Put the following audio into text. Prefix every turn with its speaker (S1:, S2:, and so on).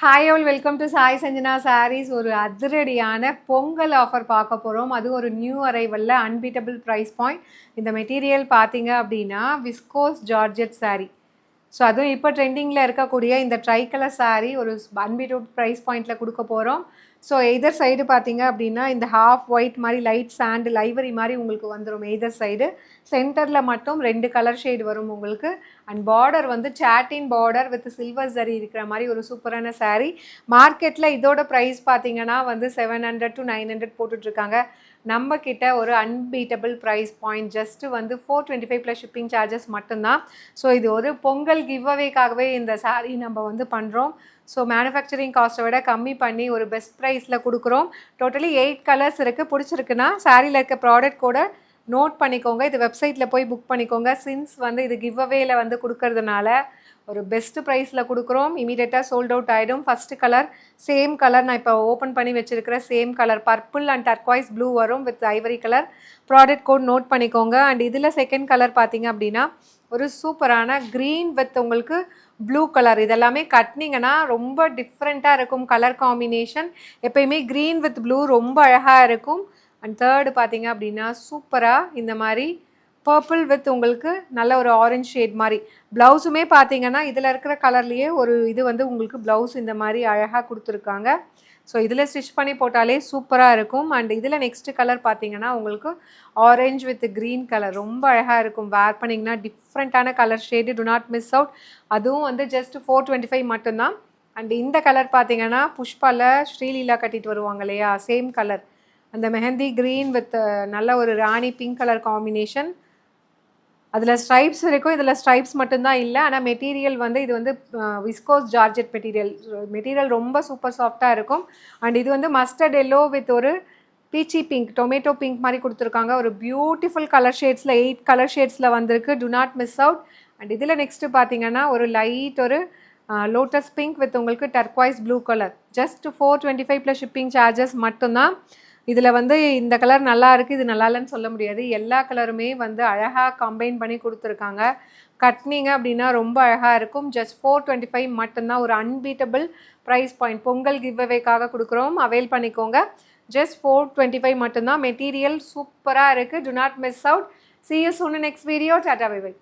S1: Hi all, welcome to Sai Sanjana Sarees. ஒரு அதிரடியான Pongal offer பார்க்க போகிறோம். அது ஒரு நியூ அரைவலில் அன்பீட்டபிள் ப்ரைஸ் பாயிண்ட். இந்த மெட்டீரியல் பார்த்தீங்க அப்படின்னா விஸ்கோஸ் ஜார்ஜெட் சாரீ. ஸோ அதுவும் இப்போ ட்ரெண்டிங்கில் இருக்கக்கூடிய இந்த ட்ரை கலர் சாரீ ஒரு அன்பீட்டபிள் ப்ரைஸ் பாயிண்டில் கொடுக்க போகிறோம். ஸோ எய்தர் சைடு பார்த்தீங்க அப்படின்னா இந்த ஹாஃப் ஒயிட் மாதிரி லைட் சாண்டு லைவரி மாதிரி உங்களுக்கு வந்துடும். எய்தர் சைடு சென்டரில் மட்டும் 2 கலர் ஷேடு வரும் உங்களுக்கு. அண்ட் பார்டர் வந்து சாட்டின் பார்டர் வித் சில்வர் ஜரி இருக்கிற மாதிரி ஒரு சூப்பரான சாரீ. மார்க்கெட்டில் இதோட ப்ரைஸ் பார்த்தீங்கன்னா வந்து 700 to 900 போட்டுட்ருக்காங்க. நம்ம கிட்ட ஒரு அன்பீட்டபிள் ப்ரைஸ் பாயிண்ட் ஜஸ்ட்டு வந்து 425 ப்ளஸ் ஷிப்பிங் சார்ஜஸ் மட்டும்தான். ஸோ இது ஒரு பொங்கல் கிவ் அவேக்காகவே இந்த சாரீ நம்ம வந்து பண்ணுறோம். ஸோ மேனுஃபேக்சரிங் காஸ்ட்டை விட கம்மி பண்ணி ஒரு பெஸ்ட் ப்ரைஸில் கொடுக்குறோம். டோட்டலி 8 கலர்ஸ் இருக்குது. பிடிச்சிருக்குன்னா சாரியில் இருக்க ப்ராடக்ட் கூட நோட் பண்ணிக்கோங்க. இது வெப்சைட்டில் போய் புக் பண்ணிக்கோங்க. சின்ஸ் வந்து இது கிவ் அவேல வந்து கொடுக்கறதுனால ஒரு பெஸ்ட்டு ப்ரைஸில் கொடுக்குறோம். இமீடியட்டாக சோல்ட் அவுட் ஆகிடும். ஃபஸ்ட்டு கலர் சேம் கலர் நான் இப்போ ஓப்பன் பண்ணி வச்சுருக்கிற same colour purple and turquoise blue வரும் with ivory colour. Product code note பண்ணிக்கோங்க. அண்ட் இதில் செகண்ட் கலர் பார்த்தீங்க அப்படின்னா ஒரு சூப்பரான க்ரீன் வித் உங்களுக்கு ப்ளூ கலர். இதெல்லாமே கட்டினீங்கன்னா ரொம்ப டிஃப்ரெண்ட்டாக இருக்கும் கலர் காம்பினேஷன். எப்பயுமே க்ரீன் வித் ப்ளூ ரொம்ப அழகாக இருக்கும். அண்ட் தேர்டு பார்த்தீங்க அப்படின்னா சூப்பராக இந்த மாதிரி பர்பிள் வித் உங்களுக்கு நல்ல ஒரு ஆரஞ்ச் ஷேட் மாதிரி. ப்ளவுஸுமே பார்த்தீங்கன்னா இதில் இருக்கிற கலர்லேயே ஒரு இது வந்து உங்களுக்கு ப்ளவுஸ் இந்த மாதிரி அழகாக கொடுத்துருக்காங்க. ஸோ இதில் ஸ்டிச் பண்ணி போட்டாலே சூப்பராக இருக்கும். அண்ட் இதில் நெக்ஸ்ட்டு கலர் பார்த்தீங்கன்னா உங்களுக்கு ஆரஞ்ச் வித் க்ரீன் கலர் ரொம்ப அழகாக இருக்கும். வேர் பண்ணிங்கன்னா டிஃப்ரெண்ட்டான colour shade. To not miss out. அதுவும் வந்து ஜஸ்ட் 425 மட்டும்தான். அண்ட் இந்த கலர் பார்த்தீங்கன்னா புஷ்பாவில் ஸ்ரீலீலா கட்டிட்டு வருவாங்க இல்லையா, சேம் கலர். அந்த மெஹந்தி க்ரீன் வித் நல்ல ஒரு ராணி பிங்க் கலர் காம்பினேஷன். அதில் ஸ்ட்ரைப்ஸ் இருக்கும். இதில் ஸ்ட்ரைப்ஸ் மட்டும்தான் இல்லை. ஆனால் மெட்டீரியல் வந்து இது வந்து விஸ்கோஸ் ஜார்ஜெட் மெட்டீரியல். மெட்டீரியல் ரொம்ப சூப்பர் சாஃப்டாக இருக்கும். அண்ட் இது வந்து மஸ்டர்ட் எல்லோ வித் ஒரு பீச்சி பிங்க், டொமேட்டோ பிங்க் மாதிரி கொடுத்துருக்காங்க. ஒரு பியூட்டிஃபுல் கலர் ஷேட்ஸில் 8 கலர் ஷேட்ஸில் வந்திருக்கு. To not miss out. And இதில் நெக்ஸ்ட்டு பார்த்தீங்கன்னா ஒரு லைட் ஒரு லோட்டஸ் பிங்க் வித் உங்களுக்கு turquoise blue colour. Just 425 plus shipping charges மட்டும்தான். இதில் வந்து இந்த கலர் நல்லா இருக்குது, இது நல்லா இல்லைன்னு சொல்ல முடியாது. எல்லா கலருமே வந்து அழகாக கம்பைன் பண்ணி கொடுத்துருக்காங்க. கட்டினீங்க அப்படின்னா ரொம்ப அழகாக இருக்கும். ஜஸ்ட் 425 மட்டும்தான். ஒரு unbeatable price point Pongal give அவேக்காக கொடுக்குறோம். அவைல் பண்ணிக்கோங்க. ஜஸ்ட் 425 மட்டும்தான். மெட்டீரியல் சூப்பராக இருக்குது. Do not miss out. See you soon in next video. Tata, bye bye.